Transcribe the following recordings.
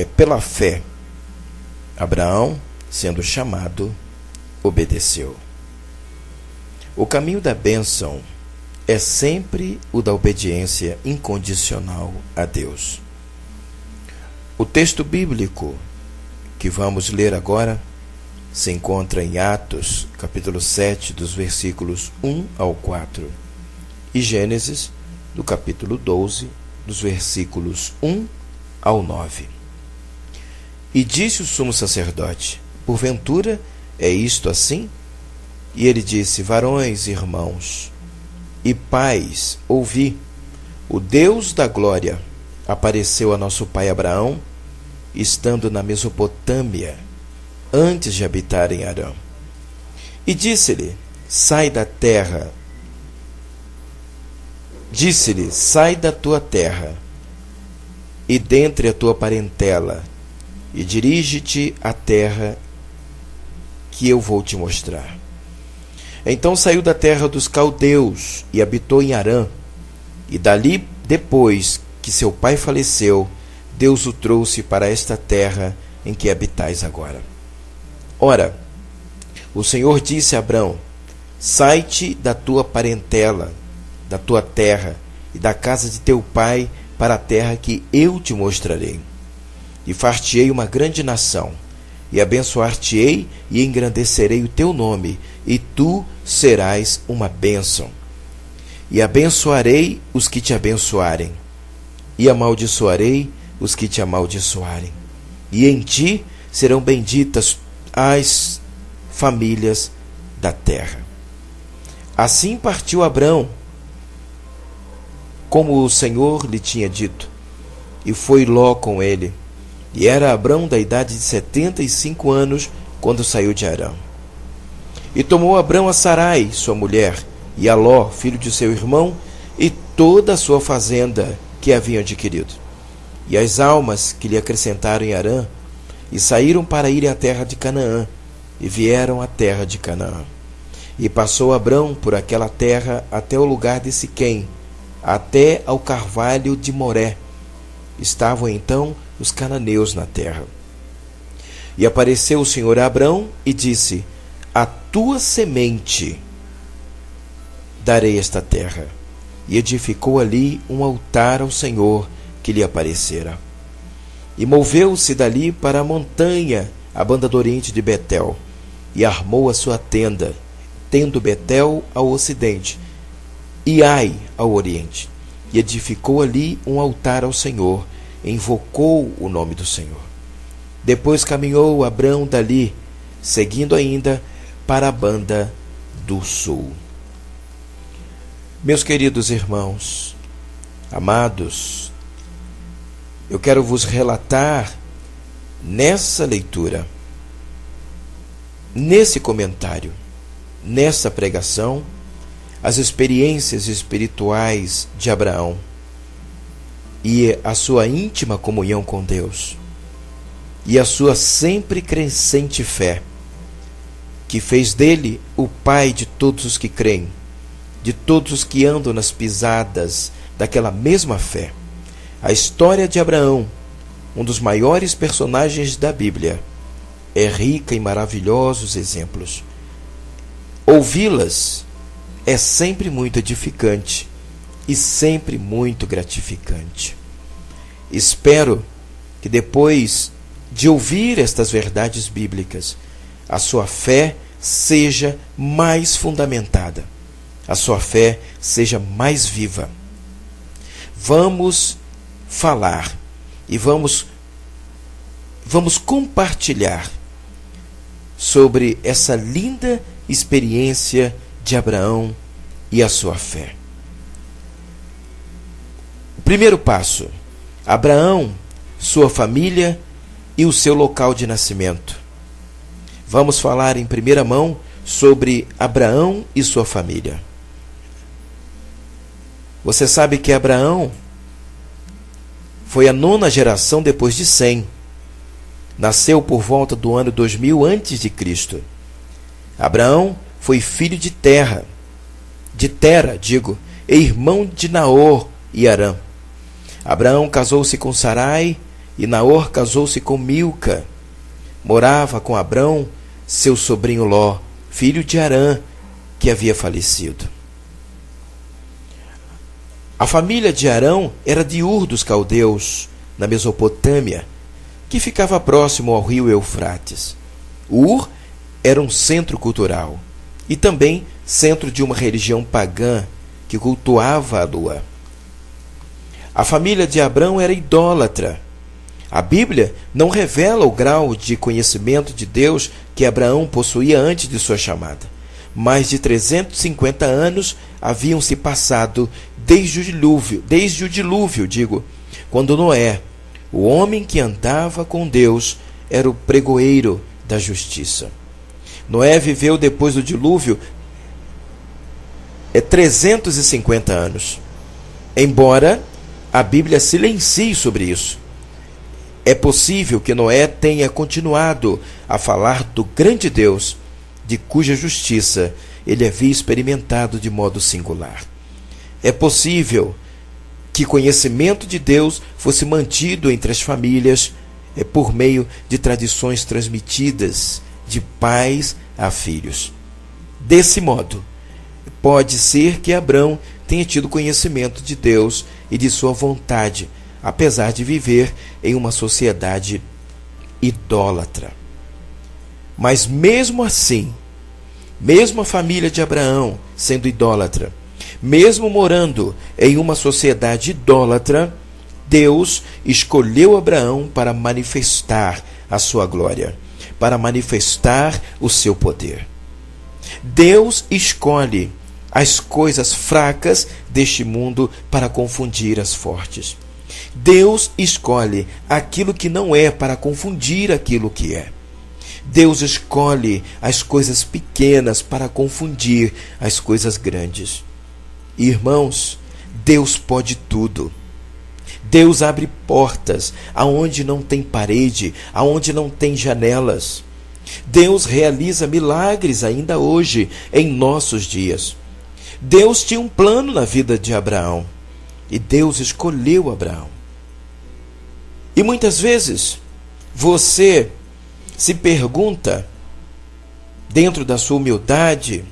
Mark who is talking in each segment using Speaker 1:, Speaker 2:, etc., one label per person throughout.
Speaker 1: Pela fé, Abraão, sendo chamado, obedeceu. O caminho da bênção é sempre o da obediência incondicional a Deus. O texto bíblico que vamos ler agora se encontra em Atos, capítulo 7, dos versículos 1 ao 4, e Gênesis, do capítulo 12, dos versículos 1 ao 9. E disse o sumo sacerdote: porventura é isto assim? E ele disse: varões, irmãos e pais, ouvi. O Deus da glória apareceu a nosso pai Abraão, estando na Mesopotâmia, antes de habitar em Harã. E disse-lhe: sai da terra. Disse-lhe: sai da tua terra e dentre a tua parentela, e dirige-te à terra que eu vou te mostrar. Então saiu da terra dos caldeus e habitou em Harã. E dali, depois que seu pai faleceu, Deus o trouxe para esta terra em que habitais agora. Ora, o Senhor disse a Abrão: sai-te da tua parentela, da tua terra e da casa de teu pai para a terra que eu te mostrarei. E far-te-ei uma grande nação, e abençoar-te-ei e engrandecerei o teu nome, e tu serás uma bênção. E abençoarei os que te abençoarem, e amaldiçoarei os que te amaldiçoarem. E em ti serão benditas as famílias da terra. Assim partiu Abrão, como o Senhor lhe tinha dito, e foi Ló com ele. E era Abrão da idade de 75 anos, quando saiu de Harã. E tomou Abrão a Sarai, sua mulher, e a Ló, filho de seu irmão, e toda a sua fazenda que haviam adquirido, e as almas que lhe acrescentaram em Harã, e saíram para irem à terra de Canaã, e vieram à terra de Canaã. E passou Abrão por aquela terra até o lugar de Siquém, até ao carvalho de Moré. Estavam então os cananeus na terra. E apareceu o Senhor a Abrão e disse: a tua semente darei esta terra. E edificou ali um altar ao Senhor que lhe aparecera. E moveu-se dali para a montanha, a banda do oriente de Betel, e armou a sua tenda, tendo Betel ao ocidente, e Ai ao oriente. E edificou ali um altar ao Senhor, e invocou o nome do Senhor. Depois caminhou Abrão dali, seguindo ainda para a banda do sul. Meus queridos irmãos, amados, eu quero vos relatar nessa leitura, nesse comentário, nessa pregação, as experiências espirituais de Abraão e a sua íntima comunhão com Deus e a sua sempre crescente fé, que fez dele o pai de todos os que creem, de todos os que andam nas pisadas daquela mesma fé. A história de Abraão, um dos maiores personagens da Bíblia, é rica em maravilhosos exemplos. Ouvi-las é sempre muito edificante e sempre muito gratificante. Espero que depois de ouvir estas verdades bíblicas, a sua fé seja mais fundamentada, a sua fé seja mais viva. Vamos falar e vamos compartilhar sobre essa linda experiência de Abraão e a sua fé. O primeiro passo: Abraão, sua família e o seu local de nascimento. Vamos falar em primeira mão sobre Abraão e sua família. Você sabe que Abraão foi a 9ª geração depois de Sem. Nasceu por volta do ano 2000 a.C. Abraão foi filho de Tera, e irmão de Naor e Harã. Abraão casou-se com Sarai e Naor casou-se com Milca. Morava com Abrão, seu sobrinho Ló, filho de Harã, que havia falecido. A família de Arão era de Ur dos Caldeus, na Mesopotâmia, que ficava próximo ao rio Eufrates. Ur era um centro cultural e também centro de uma religião pagã que cultuava a lua. A família de Abrão era idólatra. A Bíblia não revela o grau de conhecimento de Deus que Abraão possuía antes de sua chamada. Mais de 350 anos haviam se passado desde o dilúvio, quando Noé, o homem que andava com Deus, era o pregoeiro da justiça. Noé viveu depois do dilúvio 350 anos. Embora a Bíblia silencie sobre isso, é possível que Noé tenha continuado a falar do grande Deus, de cuja justiça ele havia experimentado de modo singular. É possível que conhecimento de Deus fosse mantido entre as famílias por meio de tradições transmitidas de pais a filhos. Desse modo, pode ser que Abrão tenha tido conhecimento de Deus e de sua vontade, apesar de viver em uma sociedade idólatra. Mas mesmo assim, mesmo a família de Abraão sendo idólatra, mesmo morando em uma sociedade idólatra, Deus escolheu Abraão para manifestar a sua glória, para manifestar o seu poder. Deus escolhe as coisas fracas deste mundo para confundir as fortes. Deus escolhe aquilo que não é para confundir aquilo que é. Deus escolhe as coisas pequenas para confundir as coisas grandes. Irmãos, Deus pode tudo. Deus abre portas aonde não tem parede, aonde não tem janelas. Deus realiza milagres ainda hoje, em nossos dias. Deus tinha um plano na vida de Abraão e Deus escolheu Abraão. E muitas vezes você se pergunta, dentro da sua humildade,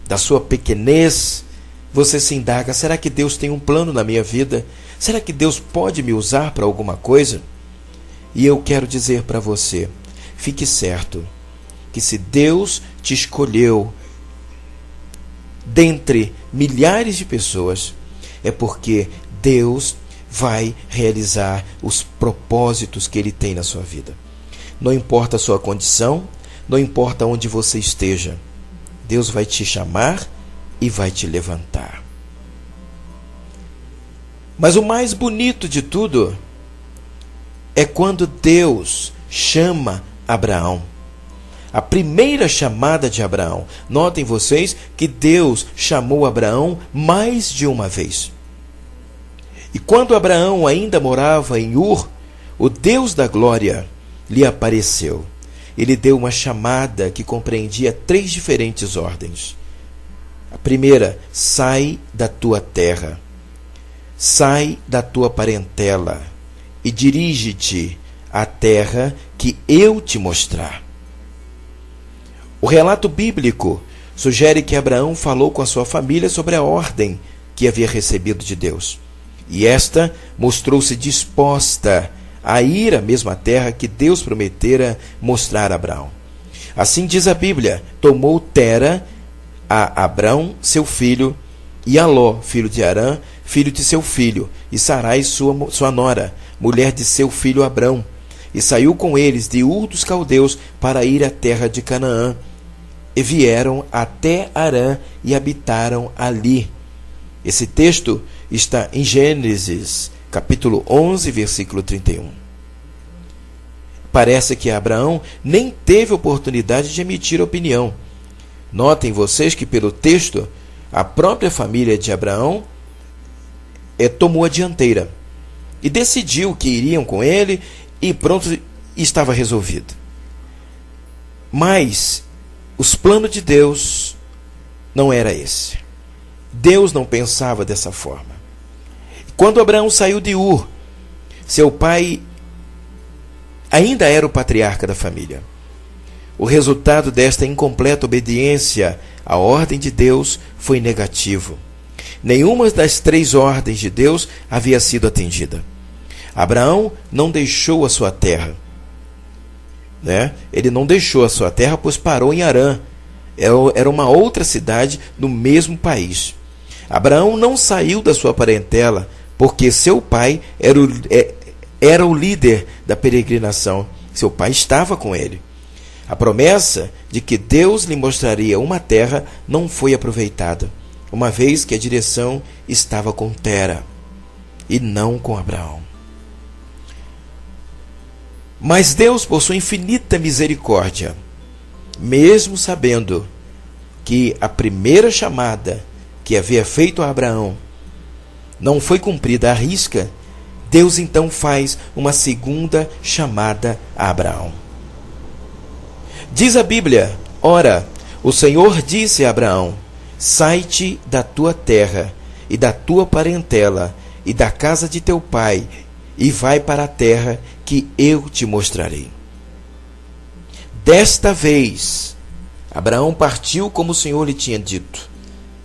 Speaker 1: da sua pequenez, você se indaga: será que Deus tem um plano na minha vida? Será que Deus pode me usar para alguma coisa? E eu quero dizer para você, fique certo, que se Deus te escolheu dentre milhares de pessoas, é porque Deus vai realizar os propósitos que Ele tem na sua vida. Não importa a sua condição, não importa onde você esteja, Deus vai te chamar e vai te levantar. Mas o mais bonito de tudo é quando Deus chama Abraão. A primeira chamada de Abraão. Notem vocês que Deus chamou Abraão mais de uma vez. E quando Abraão ainda morava em Ur, o Deus da glória lhe apareceu. Ele deu uma chamada que compreendia 3 diferentes ordens. A primeira: sai da tua terra, sai da tua parentela e dirige-te à terra que eu te mostrar. O relato bíblico sugere que Abraão falou com a sua família sobre a ordem que havia recebido de Deus. E esta mostrou-se disposta a ir à mesma terra que Deus prometera mostrar a Abraão. Assim diz a Bíblia: tomou Tera a Abrão, seu filho, e a Ló, filho de Harã, filho de seu filho, e Sarai, sua nora, mulher de seu filho Abrão, e saiu com eles de Ur dos Caldeus para ir à terra de Canaã. E vieram até Harã e habitaram ali. Esse texto está em Gênesis, capítulo 11, versículo 31. Parece que Abraão nem teve oportunidade de emitir opinião. Notem vocês que pelo texto, a própria família de Abraão tomou a dianteira e decidiu que iriam com ele e pronto, estava resolvido. Mas os planos de Deus não era esse. Deus não pensava dessa forma. Quando Abraão saiu de Ur, seu pai ainda era o patriarca da família. O resultado desta incompleta obediência à ordem de Deus foi negativo. Nenhuma das 3 ordens de Deus havia sido atendida. Abraão não deixou a sua terra. Ele não deixou a sua terra, pois parou em Harã. Era uma outra cidade no mesmo país. Abraão não saiu da sua parentela, porque seu pai era o líder da peregrinação. Seu pai estava com ele. A promessa de que Deus lhe mostraria uma terra não foi aproveitada, uma vez que a direção estava com Tera e não com Abraão. Mas Deus, por sua infinita misericórdia, mesmo sabendo que a primeira chamada que havia feito a Abraão não foi cumprida à risca, Deus então faz uma segunda chamada a Abraão. Diz a Bíblia: ora, o Senhor disse a Abraão: sai-te da tua terra e da tua parentela e da casa de teu pai e vai para a terra que eu te mostrarei. Desta vez, Abraão partiu como o Senhor lhe tinha dito.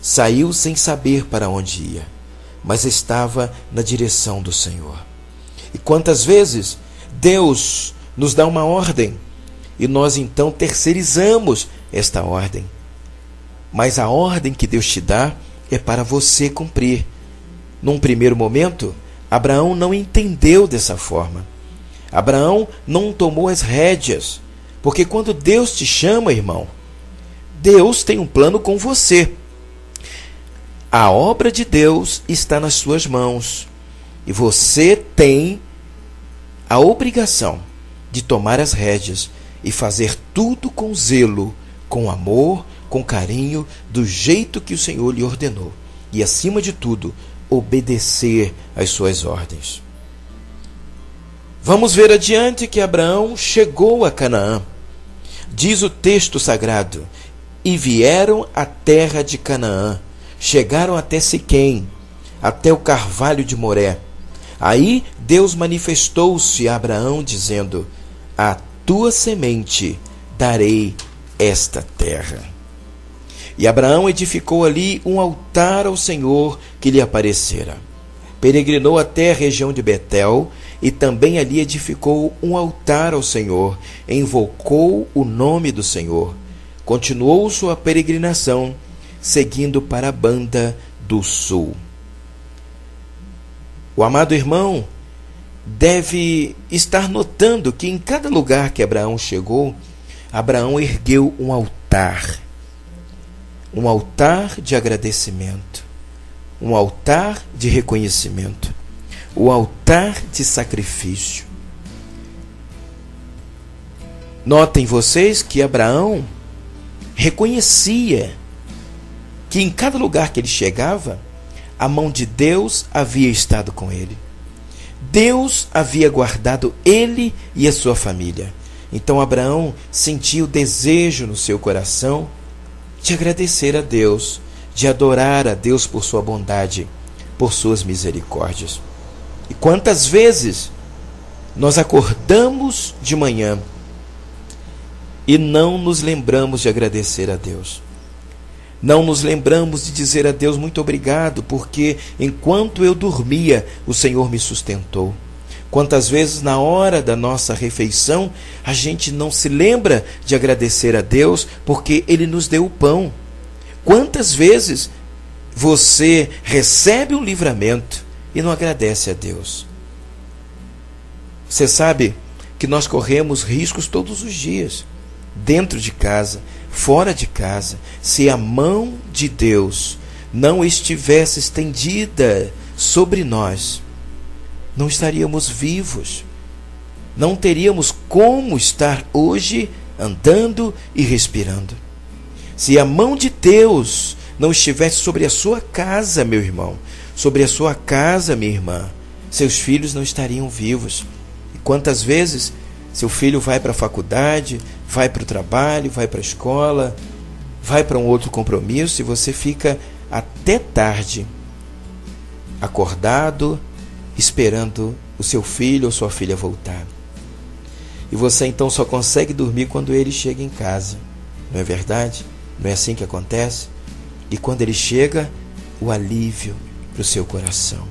Speaker 1: Saiu sem saber para onde ia, mas estava na direção do Senhor. E quantas vezes Deus nos dá uma ordem e nós então terceirizamos esta ordem. Mas a ordem que Deus te dá é para você cumprir. Num primeiro momento, Abraão não entendeu dessa forma. Abraão não tomou as rédeas, porque quando Deus te chama, irmão, Deus tem um plano com você. A obra de Deus está nas suas mãos e você tem a obrigação de tomar as rédeas e fazer tudo com zelo, com amor, com carinho, do jeito que o Senhor lhe ordenou. E, acima de tudo, obedecer às suas ordens. Vamos ver adiante que Abraão chegou a Canaã. Diz o texto sagrado: e vieram à terra de Canaã, chegaram até Siquém, até o carvalho de Moré. Aí Deus manifestou-se a Abraão, dizendo: a tua semente darei esta terra. E Abraão edificou ali um altar ao Senhor que lhe aparecera. Peregrinou até a região de Betel e também ali edificou um altar ao Senhor, invocou o nome do Senhor. Continuou sua peregrinação, seguindo para a banda do sul. O amado irmão deve estar notando que em cada lugar que Abraão chegou, Abraão ergueu um altar de agradecimento, um altar de reconhecimento, um altar de sacrifício. Notem vocês que Abraão reconhecia que em cada lugar que ele chegava, a mão de Deus havia estado com ele. Deus havia guardado ele e a sua família. Então Abraão sentia o desejo no seu coração de agradecer a Deus, de adorar a Deus por sua bondade, por suas misericórdias. E quantas vezes nós acordamos de manhã e não nos lembramos de agradecer a Deus. Não nos lembramos de dizer a Deus muito obrigado, porque enquanto eu dormia, o Senhor me sustentou. Quantas vezes na hora da nossa refeição, a gente não se lembra de agradecer a Deus, porque Ele nos deu o pão. Quantas vezes você recebe um livramento e não agradece a Deus? Você sabe que nós corremos riscos todos os dias, dentro de casa, fora de casa. Se a mão de Deus não estivesse estendida sobre nós, não estaríamos vivos, não teríamos como estar hoje andando e respirando. Se a mão de Deus não estivesse sobre a sua casa, meu irmão, sobre a sua casa, minha irmã, seus filhos não estariam vivos. E quantas vezes seu filho vai para a faculdade, vai para o trabalho, vai para a escola, vai para um outro compromisso e você fica até tarde acordado, esperando o seu filho ou sua filha voltar. e você então só consegue dormir quando ele chega em casa. Não é verdade? Não é assim que acontece? E quando ele chega, o alívio para o seu coração.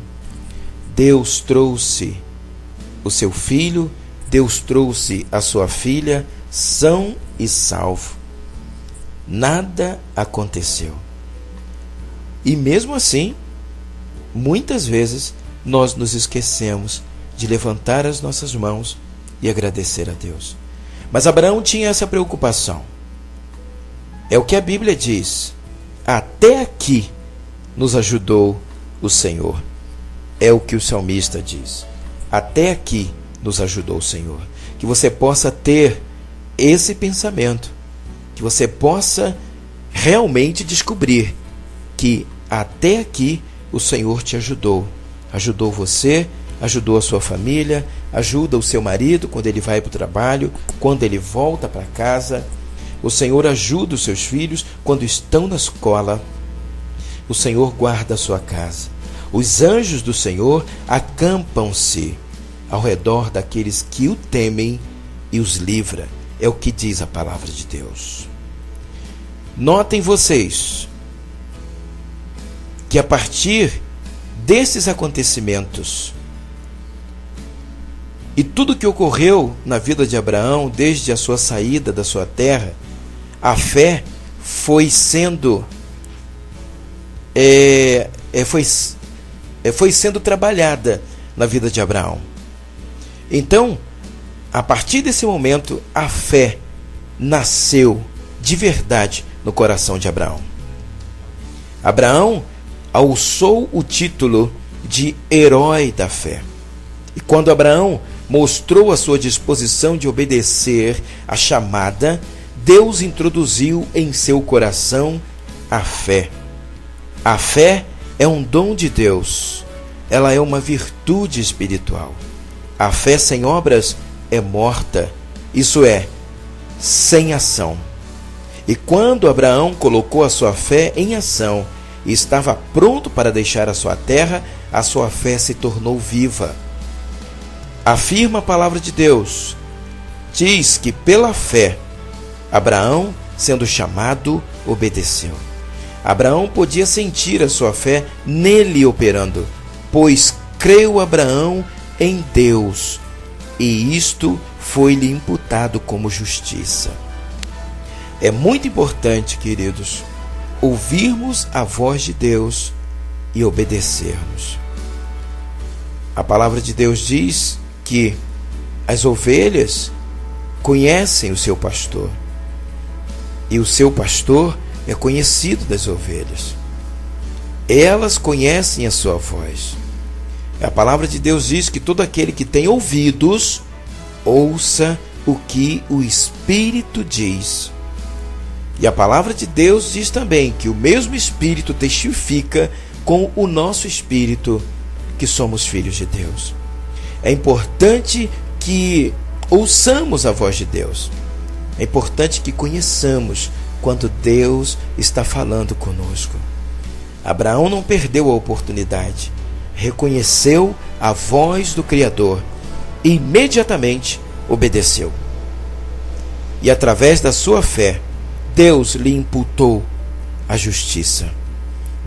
Speaker 1: Deus trouxe o seu filho, Deus trouxe a sua filha, são e salvo. Nada aconteceu. E mesmo assim, muitas vezes nós nos esquecemos de levantar as nossas mãos e agradecer a Deus. Mas Abraão tinha essa preocupação. É o que a Bíblia diz. Até aqui nos ajudou o Senhor. É o que o salmista diz. Até aqui nos ajudou o Senhor. Que você possa ter esse pensamento. Que você possa realmente descobrir que até aqui o Senhor te ajudou. Ajudou você, ajudou a sua família, ajuda o seu marido quando ele vai para o trabalho, quando ele volta para casa. O Senhor ajuda os seus filhos quando estão na escola. O Senhor guarda a sua casa. Os anjos do Senhor acampam-se ao redor daqueles que o temem e os livra. É o que diz a palavra de Deus. Notem vocês que a partir desses acontecimentos e tudo que ocorreu na vida de Abraão, desde a sua saída da sua terra, a fé foi sendo foi sendo trabalhada na vida de Abraão. Então, a partir desse momento, a fé nasceu de verdade no coração de Abraão. Abraão alçou o título de herói da fé. E quando Abraão mostrou a sua disposição de obedecer à chamada, Deus introduziu em seu coração a fé. A fé é um dom de Deus. Ela é uma virtude espiritual. A fé sem obras é morta, isso é, sem ação. E quando Abraão colocou a sua fé em ação e estava pronto para deixar a sua terra, a sua fé se tornou viva. Afirma a palavra de Deus. Diz que pela fé, Abraão, sendo chamado, obedeceu. Abraão podia sentir a sua fé nele operando, pois creu Abraão em Deus, e isto foi-lhe imputado como justiça. É muito importante, queridos, ouvirmos a voz de Deus e obedecermos. A palavra de Deus diz que as ovelhas conhecem o seu pastor, e o seu pastor é conhecido das ovelhas. Elas conhecem a sua voz. A palavra de Deus diz que todo aquele que tem ouvidos, ouça o que o Espírito diz. E a palavra de Deus diz também que o mesmo Espírito testifica com o nosso espírito que somos filhos de Deus. É importante que ouçamos a voz de Deus. É importante que conheçamos quando Deus está falando conosco. Abraão não perdeu a oportunidade. Reconheceu a voz do Criador e imediatamente obedeceu. E através da sua fé, Deus lhe imputou a justiça.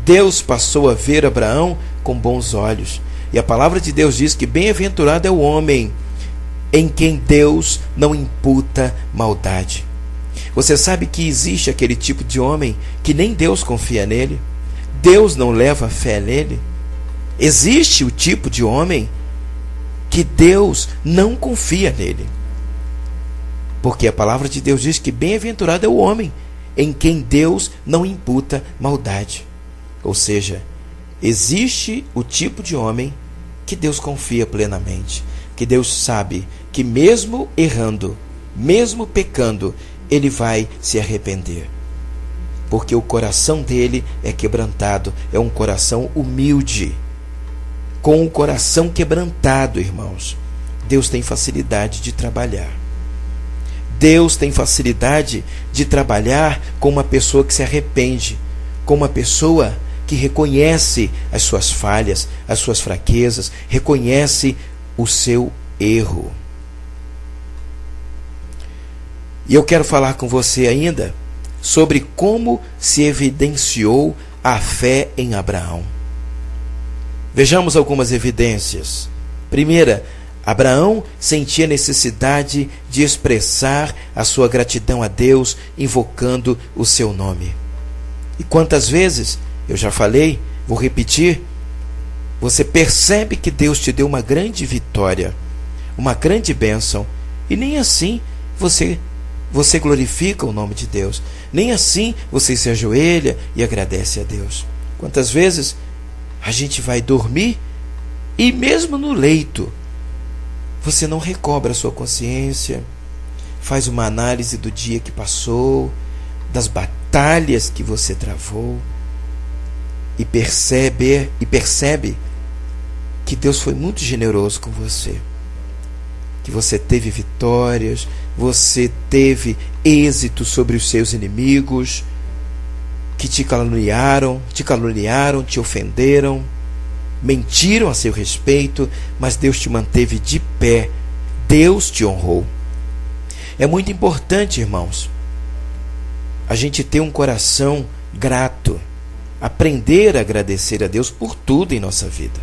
Speaker 1: Deus passou a ver Abraão com bons olhos. E a palavra de Deus diz que bem-aventurado é o homem em quem Deus não imputa maldade. Você sabe que existe aquele tipo de homem que nem Deus confia nele? Deus não leva fé nele? Existe o tipo de homem que Deus não confia nele. Porque a palavra de Deus diz que bem-aventurado é o homem em quem Deus não imputa maldade. Ou seja, existe o tipo de homem que Deus confia plenamente, que Deus sabe que mesmo errando, mesmo pecando, ele vai se arrepender. Porque o coração dele é quebrantado, é um coração humilde. Com o coração quebrantado, irmãos, Deus tem facilidade de trabalhar. Deus tem facilidade de trabalhar com uma pessoa que se arrepende, com uma pessoa que reconhece as suas falhas, as suas fraquezas, reconhece o seu erro. E eu quero falar com você ainda sobre como se evidenciou a fé em Abraão. Vejamos algumas evidências. Primeira, Abraão sentia necessidade de expressar a sua gratidão a Deus, invocando o seu nome. E quantas vezes, eu já falei, vou repetir, você percebe que Deus te deu uma grande vitória, uma grande bênção, e nem assim você glorifica o nome de Deus. Nem assim você se ajoelha e agradece a Deus. Quantas vezes a gente vai dormir e mesmo no leito você não recobra a sua consciência, faz uma análise do dia que passou, das batalhas que você travou e percebe que Deus foi muito generoso com você. Que você teve vitórias, você teve êxito sobre os seus inimigos, que te caluniaram, te ofenderam, mentiram a seu respeito, mas Deus te manteve de pé, Deus te honrou. É muito importante, irmãos, a gente ter um coração grato, aprender a agradecer a Deus por tudo em nossa vida.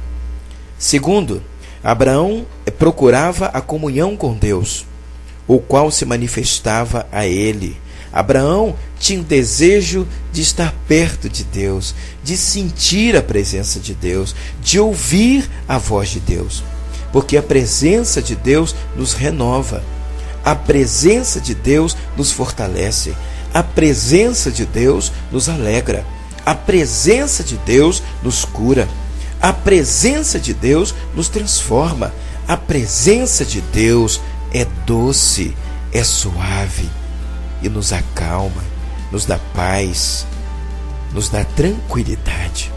Speaker 1: Segundo, Abraão procurava a comunhão com Deus, o qual se manifestava a ele. Abraão tinha o desejo de estar perto de Deus, de sentir a presença de Deus, de ouvir a voz de Deus, porque a presença de Deus nos renova, a presença de Deus nos fortalece, a presença de Deus nos alegra, a presença de Deus nos cura, a presença de Deus nos transforma, a presença de Deus é doce, é suave e nos acalma, nos dá paz, nos dá tranquilidade.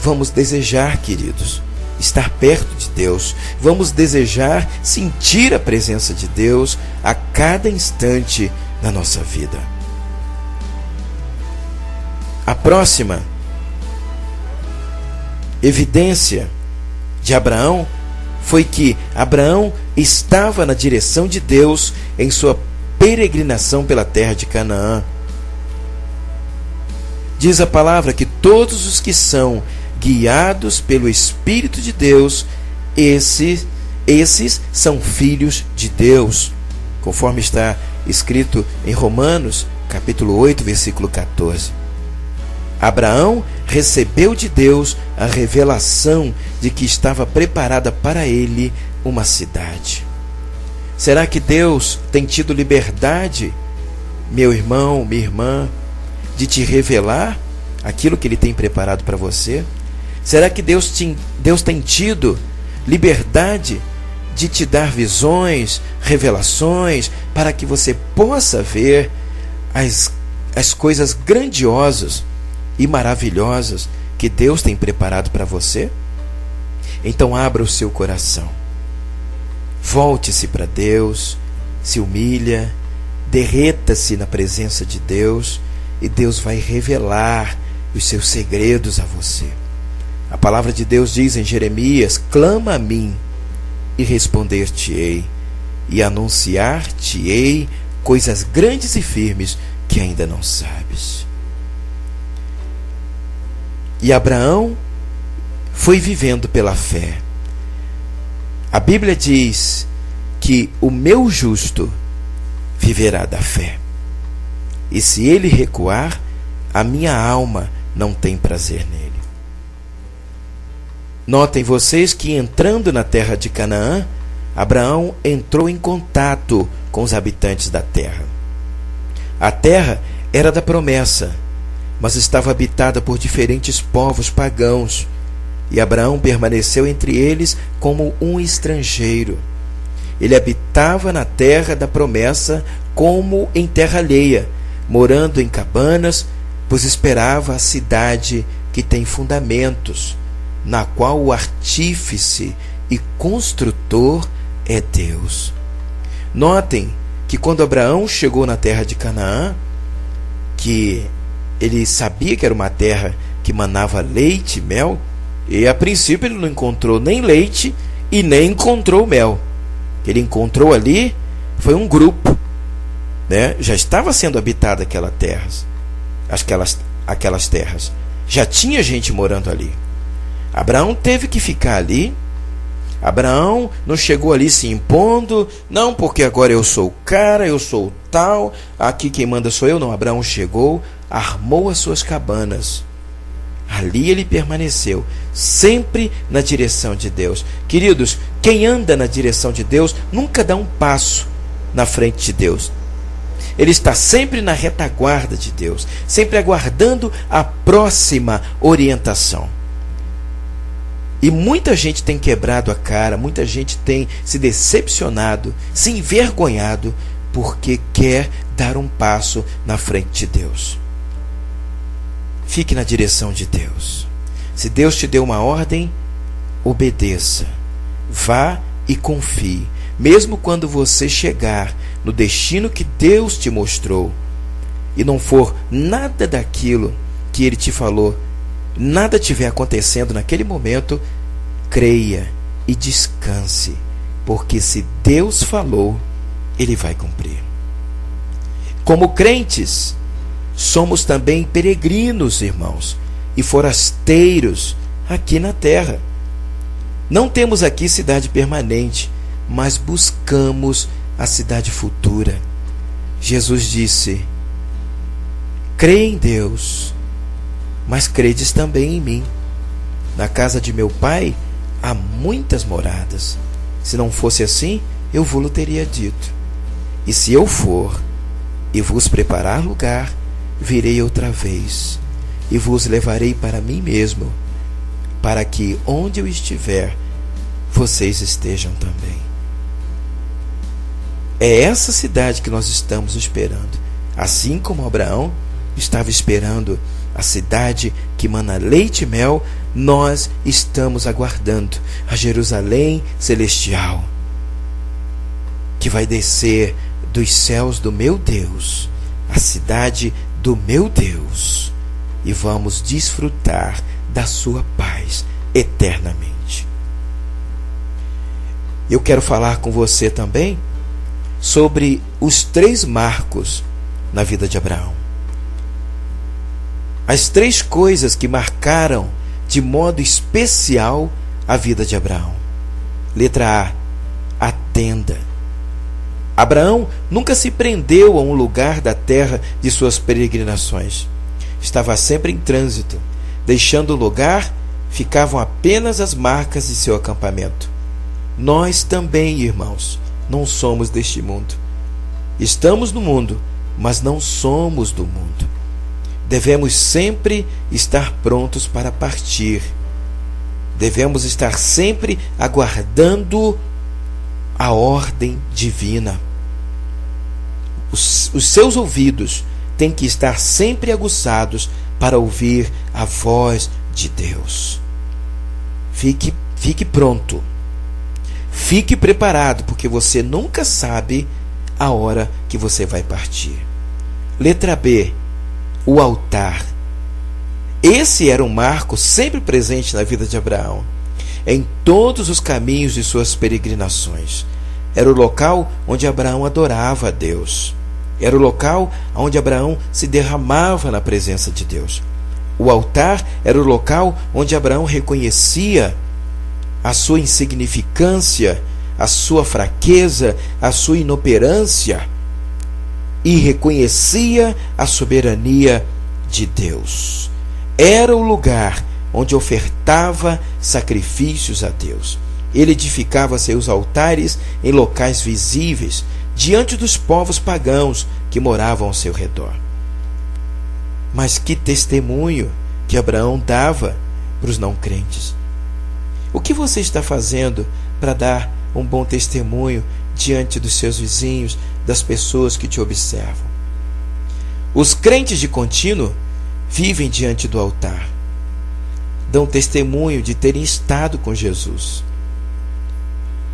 Speaker 1: Vamos desejar, queridos, estar perto de Deus. Vamos desejar sentir a presença de Deus a cada instante na nossa vida. A próxima evidência de Abraão foi que Abraão estava na direção de Deus em sua peregrinação pela terra de Canaã. Diz a palavra que todos os que são guiados pelo Espírito de Deus, esses são filhos de Deus, conforme está escrito em Romanos, capítulo 8, versículo 14. Abraão recebeu de Deus a revelação de que estava preparada para ele uma cidade. Será que Deus tem tido liberdade, meu irmão, minha irmã, de te revelar aquilo que Ele tem preparado para você? Será que Deus tem tido liberdade de te dar visões, revelações, para que você possa ver as coisas grandiosas e maravilhosas que Deus tem preparado para você? Então abra o seu coração, volte-se para Deus, se humilha, derreta-se na presença de Deus, e Deus vai revelar os seus segredos a você. A palavra de Deus diz em Jeremias: clama a mim e responder-te-ei, e anunciar-te-ei coisas grandes e firmes que ainda não sabes. E Abraão foi vivendo pela fé. A Bíblia diz que o meu justo viverá da fé. E se ele recuar, a minha alma não tem prazer nele. Notem vocês que entrando na terra de Canaã, Abraão entrou em contato com os habitantes da terra. A terra era da promessa, mas estava habitada por diferentes povos pagãos, e Abraão permaneceu entre eles como um estrangeiro. Ele habitava na terra da promessa como em terra alheia, morando em cabanas, pois esperava a cidade que tem fundamentos, na qual o artífice e construtor é Deus. Notem que quando Abraão chegou na terra de Canaã, que ele sabia que era uma terra que manava leite e mel, e a princípio ele não encontrou nem leite e nem encontrou mel. O que ele encontrou ali foi um grupo né? Já estava sendo habitada aquelas terras. Já tinha gente morando ali. Abraão teve que ficar ali. Abraão não chegou ali se impondo, não, porque agora eu sou o cara, eu sou o tal, aqui quem manda sou eu. Não, Abraão chegou, armou as suas cabanas. Ali ele permaneceu, sempre na direção de Deus. Queridos, quem anda na direção de Deus nunca dá um passo na frente de Deus. Ele está sempre na retaguarda de Deus, sempre aguardando a próxima orientação. E muita gente tem quebrado a cara, muita gente tem se decepcionado, se envergonhado, porque quer dar um passo na frente de Deus. Fique na direção de Deus. Se Deus te deu uma ordem, obedeça. Vá e confie. Mesmo quando você chegar no destino que Deus te mostrou e não for nada daquilo que Ele te falou, nada estiver acontecendo naquele momento, creia e descanse, porque se Deus falou, Ele vai cumprir. Como crentes, somos também peregrinos, irmãos, e forasteiros aqui na terra. Não temos aqui cidade permanente, mas buscamos a cidade futura. Jesus disse: crê em Deus, mas credes também em mim. Na casa de meu Pai há muitas moradas. Se não fosse assim, eu vos teria dito. E se eu for e vos preparar lugar, virei outra vez e vos levarei para mim mesmo, para que onde eu estiver, vocês estejam também. É essa cidade que nós estamos esperando, assim como Abraão estava esperando a cidade que mana leite e mel. Nós estamos aguardando a Jerusalém celestial, que vai descer dos céus do meu Deus, a cidade do meu Deus, e vamos desfrutar da sua paz eternamente. Eu quero falar com você também sobre os 3 marcos na vida de Abraão. As 3 coisas que marcaram de modo especial a vida de Abraão. Letra A, a tenda. Abraão nunca se prendeu a um lugar da terra de suas peregrinações. Estava sempre em trânsito. Deixando o lugar, ficavam apenas as marcas de seu acampamento. Nós também, irmãos, não somos deste mundo. Estamos no mundo, mas não somos do mundo. Devemos sempre estar prontos para partir. Devemos estar sempre aguardando a ordem divina. Os seus ouvidos têm que estar sempre aguçados para ouvir a voz de Deus. Fique pronto. Fique preparado, porque você nunca sabe a hora que você vai partir. Letra B, o altar. Esse era um marco sempre presente na vida de Abraão, em todos os caminhos de suas peregrinações. Era o local onde Abraão adorava a Deus. Era o local onde Abraão se derramava na presença de Deus. O altar era o local onde Abraão reconhecia a sua insignificância, a sua fraqueza, a sua inoperância, e reconhecia a soberania de Deus. Era o lugar onde ofertava sacrifícios a Deus. Ele edificava seus altares em locais visíveis, diante dos povos pagãos que moravam ao seu redor. Mas que testemunho que Abraão dava para os não crentes! O que você está fazendo para dar um bom testemunho diante dos seus vizinhos, das pessoas que te observam? Os crentes de contínuo vivem diante do altar, dão testemunho de terem estado com Jesus.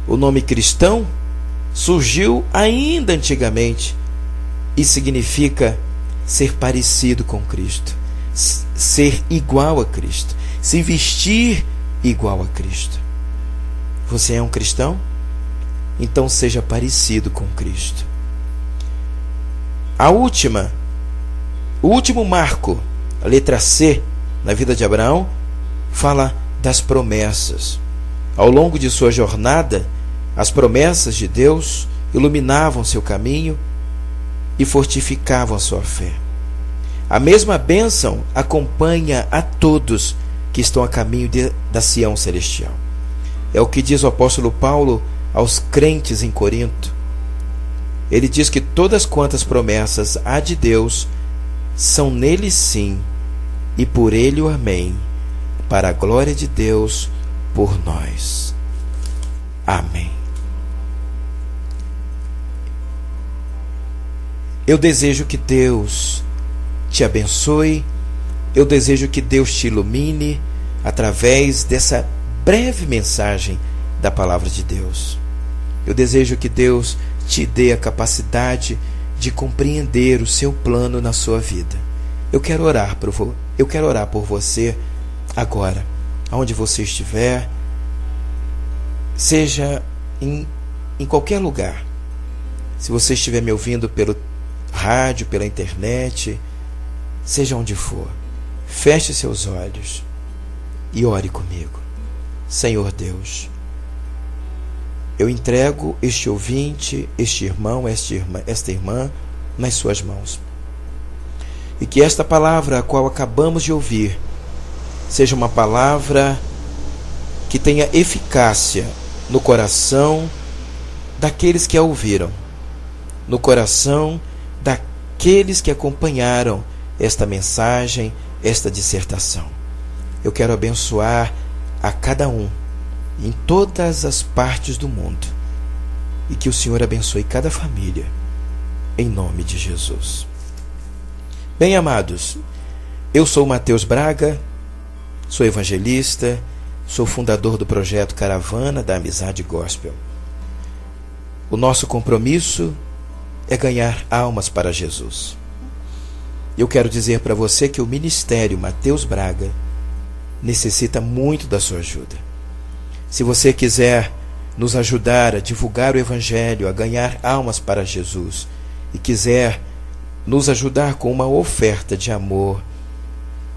Speaker 1: O nome cristão surgiu ainda antigamente e significa ser parecido com Cristo, ser igual a Cristo, se vestir igual a Cristo. Você é um cristão? Então seja parecido com Cristo. O último marco, a letra C, na vida de Abraão, fala das promessas. Ao longo de sua jornada, as promessas de Deus iluminavam seu caminho e fortificavam a sua fé. A mesma bênção acompanha a todos que estão a caminho da Sião celestial. É o que diz o apóstolo Paulo aos crentes em Corinto. Ele diz que todas quantas promessas há de Deus são nele sim, e por ele o amém, para a glória de Deus por nós. Amém. Eu desejo que Deus te abençoe, eu desejo que Deus te ilumine através dessa breve mensagem da Palavra de Deus. Eu desejo que Deus te dê a capacidade de compreender o seu plano na sua vida. Eu quero orar por você agora, aonde você estiver, seja em qualquer lugar. Se você estiver me ouvindo pelo rádio, pela internet, seja onde for, feche seus olhos e ore comigo. Senhor Deus, eu entrego este ouvinte, este irmão, esta irmã nas suas mãos. E que esta palavra a qual acabamos de ouvir seja uma palavra que tenha eficácia no coração daqueles que a ouviram, no coração daqueles que acompanharam esta mensagem, esta dissertação. Eu quero abençoar a cada um em todas as partes do mundo, e que o Senhor abençoe cada família, em nome de Jesus. Bem, amados, eu sou Mateus Braga, sou evangelista, sou fundador do projeto Caravana da Amizade Gospel. O nosso compromisso é ganhar almas para Jesus. Eu quero dizer para você que o Ministério Mateus Braga necessita muito da sua ajuda. Se você quiser nos ajudar a divulgar o Evangelho, a ganhar almas para Jesus, e quiser nos ajudar com uma oferta de amor,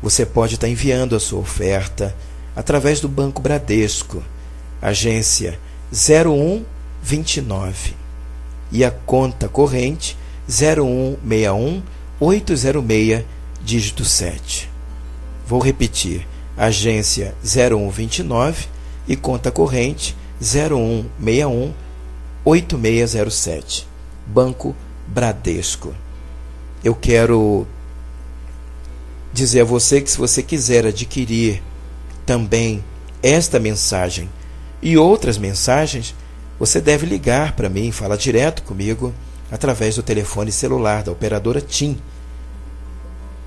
Speaker 1: você pode estar enviando a sua oferta através do Banco Bradesco, agência 0129, e a conta corrente 0161-806, dígito 7. Vou repetir, agência 0129 e conta corrente 0161-8607, Banco Bradesco. Eu quero dizer a você que, se você quiser adquirir também esta mensagem e outras mensagens, você deve ligar para mim, falar direto comigo através do telefone celular da operadora TIM.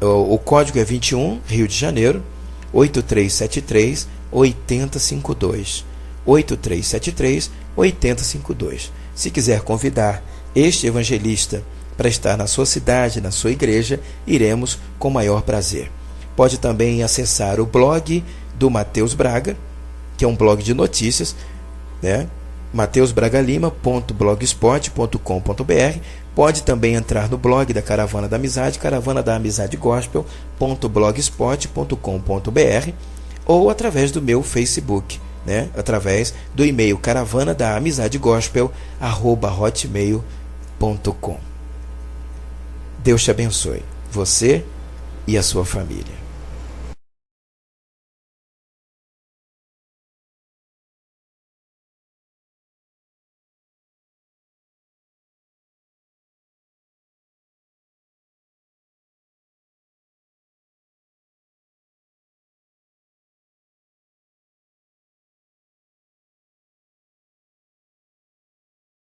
Speaker 1: O código é 21, Rio de Janeiro, 8373-8052. 8373-8052. Se quiser convidar este evangelista para estar na sua cidade, na sua igreja, iremos com maior prazer. Pode também acessar o blog do Mateus Braga, que é um blog de notícias, né? mateusbragalima.blogspot.com.br. Pode também entrar no blog da Caravana da Amizade, caravana-da-amizade-gospel.blogspot.com.br, ou através do meu Facebook, né? Através do e-mail caravana-da-amizade-gospel@hotmail.com. Deus te abençoe, você e a sua família.